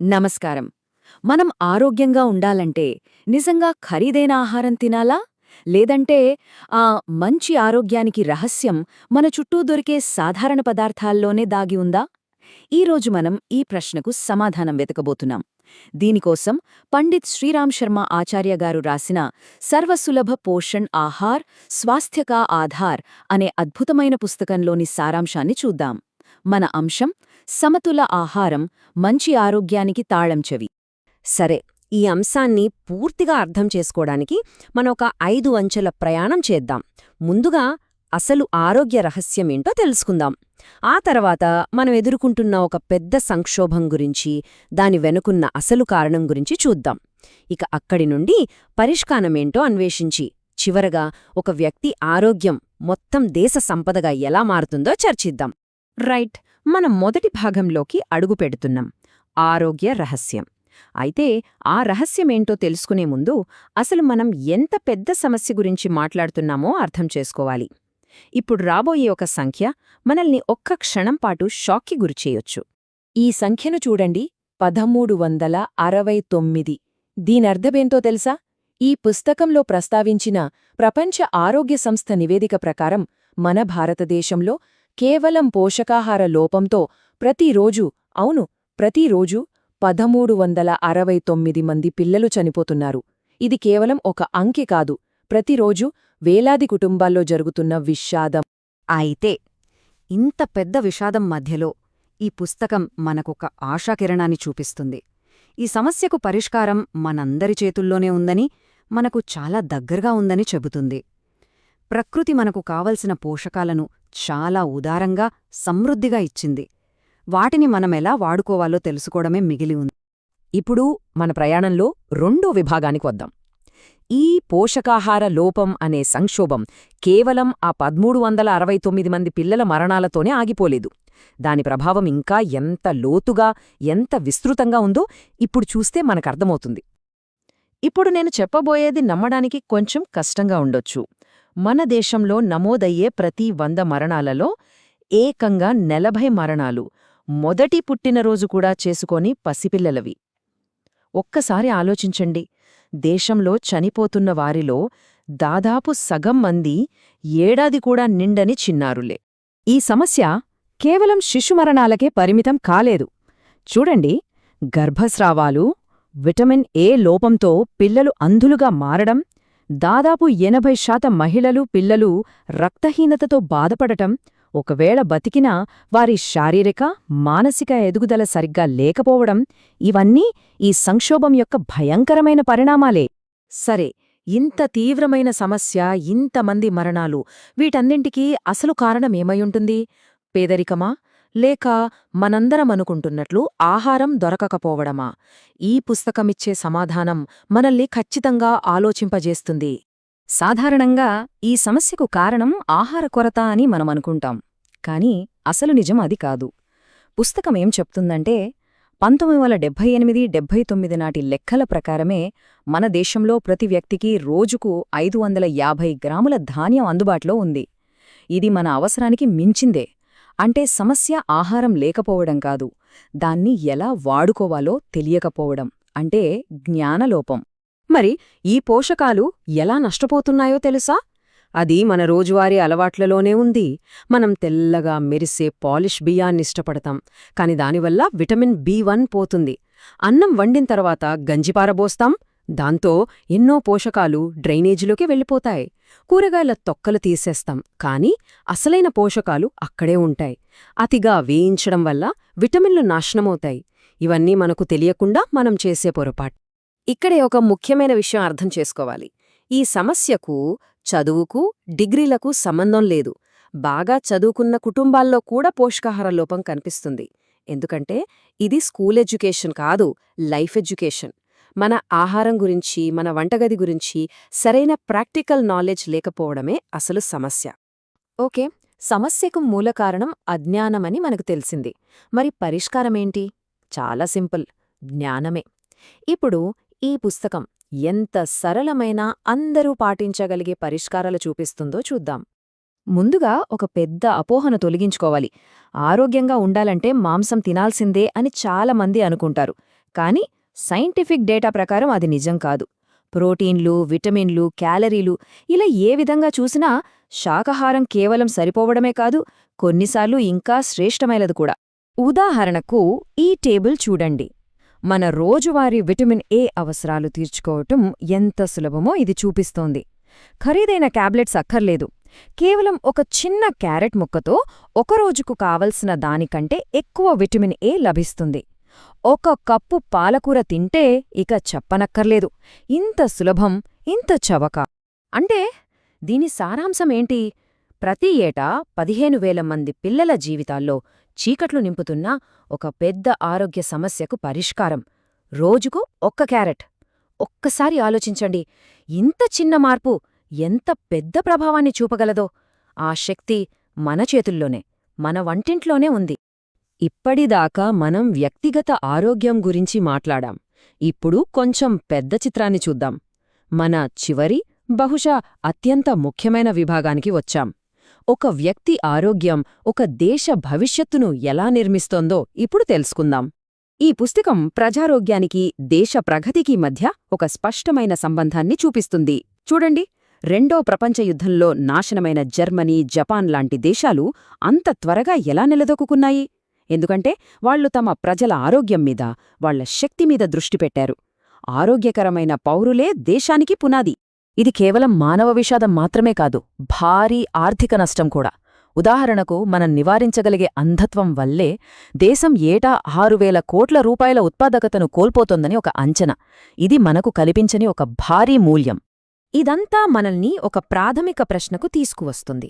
నమస్కారం. మనం ఆరోగ్యంగా ఉండాలంటే నిజంగా ఖరీదైన ఆహారం తినాలా? లేదంటే మంచి ఆరోగ్యానికి రహస్యం మన చుట్టూ దొరికే సాధారణ పదార్థాల్లోనే దాగి ఉందా? ఈరోజు మనం ఈ ప్రశ్నకు సమాధానం వెతకబోతున్నాం. దీనికోసం పండిత్ శ్రీరామ్ శర్మ ఆచార్య గారు రాసిన సర్వసులభ పోషణ్ ఆహార్ స్వాస్థ్య కా ఆధార్ అనే అద్భుతమైన పుస్తకంలోని సారాంశాన్ని చూద్దాం. మన అంశం సమతుల ఆహారం మంచి ఆరోగ్యానికి తాళం చెవి. సరే, ఈ అంశాన్ని పూర్తిగా అర్థం చేసుకోవడానికి మనం ఒక 5 అంచెల ప్రయాణం చేద్దాం. ముందుగా అసలు ఆరోగ్య రహస్యమేంటో తెలుసుకుందాం. ఆ తర్వాత మనం ఎదుర్కొంటున్న ఒక పెద్ద సంక్షోభం గురించి, దాని వెనుకున్న అసలు కారణం గురించి చూద్దాం. ఇక అక్కడి నుండి పరిష్కారమేంటో అన్వేషించి చివరగా ఒక వ్యక్తి ఆరోగ్యం మొత్తం దేశ సంపదగా ఎలా మారుతుందో చర్చిద్దాం. రైట్, మనం మొదటి భాగంలోకి అడుగుపెడుతున్నాం, ఆరోగ్య రహస్యం. అయితే ఆ రహస్యమేంటో తెలుసుకునే ముందు అసలు మనం ఎంత పెద్ద సమస్య గురించి మాట్లాడుతున్నామో అర్థం చేసుకోవాలి. ఇప్పుడు రాబోయే ఒక సంఖ్య మనల్ని ఒక్క క్షణం పాటు షాక్కి గురిచేయొచ్చు. ఈ సంఖ్యను చూడండి, 1369. దీనర్థమేంటో తెలుసా? ఈ పుస్తకంలో ప్రస్తావించిన ప్రపంచ ఆరోగ్య సంస్థ నివేదిక ప్రకారం మన భారతదేశంలో కేవలం పోషకాహార లోపంతో ప్రతిరోజు 1369 మంది పిల్లలు చనిపోతున్నారు. ఇది కేవలం ఒక అంకె కాదు, ప్రతిరోజు వేలాది కుటుంబాల్లో జరుగుతున్న విషాదం. అయితే ఇంత పెద్ద విషాదం మధ్యలో ఈ పుస్తకం మనకొక ఆశాకిరణాన్ని చూపిస్తుంది. ఈ సమస్యకు పరిష్కారం మనందరి చేతుల్లోనే ఉందని, మనకు చాలా దగ్గరగా ఉందని చెబుతుంది. ప్రకృతి మనకు కావలసిన పోషకాలను చాలా ఉదారంగా, సమృద్ధిగా ఇచ్చింది. వాటిని మనమెలా వాడుకోవాలో తెలుసుకోవడమే మిగిలి ఉంది. ఇప్పుడు మన ప్రయాణంలో రెండో విభాగానికి వద్దాం. ఈ పోషకాహార లోపం అనే సంక్షోభం కేవలం ఆ 1369 మంది పిల్లల మరణాలతోనే ఆగిపోలేదు. దాని ప్రభావం ఇంకా ఎంత లోతుగా, ఎంత విస్తృతంగా ఉందో ఇప్పుడు చూస్తే మనకర్థమవుతుంది. ఇప్పుడు నేను చెప్పబోయేది నమ్మడానికి కొంచెం కష్టంగా ఉండొచ్చు. మన దేశంలో నమోదయ్యే ప్రతి 100 మరణాలలో ఏకంగా 40 మరణాలు మొదటి పుట్టినరోజు కూడా చేసుకొని పసిపిల్లలవి. ఒక్కసారి ఆలోచించండి, దేశంలో చనిపోతున్న వారిలో దాదాపు సగం మంది ఏడాది కూడా నిండని చిన్నారులే. ఈ సమస్య కేవలం శిశుమరణాలకే పరిమితం కాలేదు. చూడండి, గర్భస్రావాలు, విటమిన్ ఏ లోపంతో పిల్లలు అంధులుగా మారడం, దాదాపు 80% మహిళలు, పిల్లలు రక్తహీనతతో బాధపడటం, ఒకవేళ బతికినా వారి శారీరక, మానసిక ఎదుగుదల సరిగ్గా లేకపోవడం, ఇవన్నీ ఈ సంక్షోభం యొక్క భయంకరమైన పరిణామాలే. సరే, ఇంత తీవ్రమైన సమస్య, ఇంతమంది మరణాలు, వీటన్నింటికీ అసలు కారణమేమయుంటుంది? పేదరికమా? లేక మనందరం అనుకుంటున్నట్లు ఆహారం దొరకకపోవడమా? ఈ పుస్తకమిచ్చే సమాధానం మనల్ని ఖచ్చితంగా ఆలోచింపజేస్తుంది. సాధారణంగా ఈ సమస్యకు కారణం ఆహార కొరత అని మనమనుకుంటాం. కానీ అసలు నిజం అది కాదు. పుస్తకమేం చెప్తుందంటే 1978-79 నాటి లెక్కల ప్రకారమే మన దేశంలో ప్రతి వ్యక్తికి రోజుకు 550 గ్రాముల ధాన్యం అందుబాటులో ఉంది. ఇది మన అవసరానికి మించిందే. అంటే సమస్య ఆహారం లేకపోవడం కాదు, దాన్ని ఎలా వాడుకోవాలో తెలియకపోవడం, అంటే జ్ఞానలోపం. మరి ఈ పోషకాలు ఎలా నష్టపోతున్నాయో తెలుసా? అది మన రోజువారీ అలవాట్లలోనే ఉంది. మనం తెల్లగా మెరిసే పాలిష్ బియ్యాన్నిష్టపడతాం, కాని దానివల్ల విటమిన్ B1 పోతుంది. అన్నం వండిన తర్వాత గంజిపారబోస్తాం, దాంతో ఎన్నో పోషకాలు డ్రైనేజీలోకి వెళ్ళిపోతాయి. కూరగాయల తొక్కలు తీసేస్తాం, కాని అసలైన పోషకాలు అక్కడే ఉంటాయి. అతిగా వేయించడం వల్ల విటమిన్లు నాశనమవుతాయి. ఇవన్నీ మనకు తెలియకుండా మనం చేసే పొరపాటు. ఇక్కడే ఒక ముఖ్యమైన విషయం అర్థం చేసుకోవాలి. ఈ సమస్యకు చదువుకు, డిగ్రీలకు సంబంధం లేదు. బాగా చదువుకున్న కుటుంబాల్లో కూడా పోషకాహార లోపం కనిపిస్తుంది. ఎందుకంటే ఇది స్కూల్ ఎడ్యుకేషన్ కాదు, లైఫ్ ఎడ్యుకేషన్. మన ఆహారం గురించి, మన వంటగది గురించి సరైన ప్రాక్టికల్ నాలెడ్జ్ లేకపోవడమే అసలు సమస్య. ఓకే, సమస్యకు మూల కారణం అజ్ఞానమని మనకు తెలిసింది. మరి పరిష్కారమేంటి? చాలా సింపుల్, జ్ఞానమే. ఇప్పుడు ఈ పుస్తకం ఎంత సరళమైన, అందరూ పాటించగలిగే పరిష్కారాలు చూపిస్తుందో చూద్దాం. ముందుగా ఒక పెద్ద అపోహను తొలగించుకోవాలి. ఆరోగ్యంగా ఉండాలంటే మాంసం తినాల్సిందే అని చాలామంది అనుకుంటారు. కానీ సైంటిఫిక్ డేటా ప్రకారం అది నిజం కాదు. ప్రోటీన్లు, విటమిన్లు, క్యాలరీలు ఇలా ఏ విధంగా చూసినా శాకాహారం కేవలం సరిపోవడమే కాదు, కొన్నిసార్లు ఇంకా శ్రేష్టమైనది కూడా. ఉదాహరణకు ఈ టేబుల్ చూడండి. మన రోజువారీ విటమిన్ ఏ అవసరాలు తీర్చుకోవటం ఎంత సులభమో ఇది చూపిస్తోంది. ఖరీదైన టాబ్లెట్స్ అక్కర్లేదు. కేవలం ఒక చిన్న క్యారెట్ ముక్కతో ఒక రోజుకు కావలసిన దానికంటే ఎక్కువ విటమిన్ ఏ లభిస్తుంది. ఒక కప్పు పాలకూర తింటే ఇక చెప్పనక్కర్లేదు. ఇంత సులభం, ఇంత చవక. అంటే దీని సారాంశమేంటి? ప్రతి ఏటా 15,000 మంది పిల్లల జీవితాల్లో చీకట్లు నింపుతున్న ఒక పెద్ద ఆరోగ్య సమస్యకు పరిష్కారం. రోజుకు ఒక్క క్యారెట్. ఒక్కసారి ఆలోచించండి, ఇంత చిన్న మార్పు ఎంత పెద్ద ప్రభావాన్ని చూపగలదో. ఆ శక్తి మన చేతుల్లోనే, మన వంటింట్లోనే ఉంది. ఇప్పటిదాకా మనం వ్యక్తిగత ఆరోగ్యం గురించి మాట్లాడాం. ఇప్పుడు కొంచెం పెద్ద చిత్రాన్ని చూద్దాం. మన చివరి, బహుశా అత్యంత ముఖ్యమైన విభాగానికి వచ్చాం. ఒక వ్యక్తి ఆరోగ్యం ఒక దేశ భవిష్యత్తును ఎలా నిర్మిస్తోందో ఇప్పుడు తెలుసుకుందాం. ఈ పుస్తకం ప్రజారోగ్యానికి, దేశ ప్రగతికి మధ్య ఒక స్పష్టమైన సంబంధాన్ని చూపిస్తుంది. చూడండి, రెండో ప్రపంచ యుద్ధంలో నాశనమైన జర్మనీ, జపాన్ లాంటి దేశాలు అంత త్వరగా ఎలా నిలదొక్కున్నాయి? ఎందుకంటే వాళ్లు తమ ప్రజల ఆరోగ్యం మీద, వాళ్ల శక్తి మీద దృష్టి పెట్టారు. ఆరోగ్యకరమైన పౌరులే దేశానికి పునాది. ఇది కేవలం మానవ విషాదం మాత్రమే కాదు, భారీ ఆర్థిక నష్టం కూడా. ఉదాహరణకు, మనం నివారించగలిగే అంధత్వం వల్లే దేశం ఏటా 6,000 కోట్ల రూపాయల ఉత్పాదకతను కోల్పోతోందని ఒక అంచనా. ఇది మనకు కల్పించని ఒక భారీ మూల్యం. ఇదంతా మనల్ని ఒక ప్రాథమిక ప్రశ్నకు తీసుకువస్తుంది.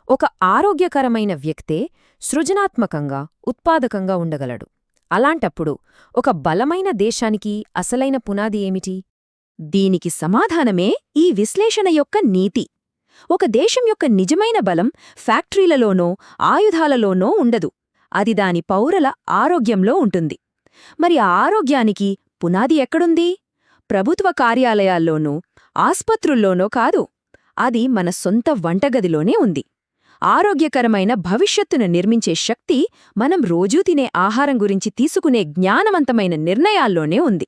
ఒక ఆరోగ్యకరమైన వ్యక్తే సృజనాత్మకంగా, ఉత్పాదకంగా ఉండగలడు. అలాంటప్పుడు ఒక బలమైన దేశానికి అసలైన పునాది ఏమిటి? దీనికి సమాధానమే ఈ విశ్లేషణ యొక్క నీతి. ఒక దేశం యొక్క నిజమైన బలం ఫ్యాక్టరీలలోనో, ఆయుధాలలోనో ఉండదు. అది దాని పౌరుల ఆరోగ్యంలో ఉంటుంది. మరి ఆ ఆరోగ్యానికి పునాది ఎక్కడుంది? ప్రభుత్వ కార్యాలయాల్లోనో, ఆస్పత్రుల్లోనో కాదు. అది మన సొంత వంటగదిలోనే ఉంది. ఆరోగ్యకరమైన భవిష్యత్తును నిర్మించే శక్తి మనం రోజూ తినే ఆహారం గురించి తీసుకునే జ్ఞానవంతమైన నిర్ణయాల్లోనే ఉంది.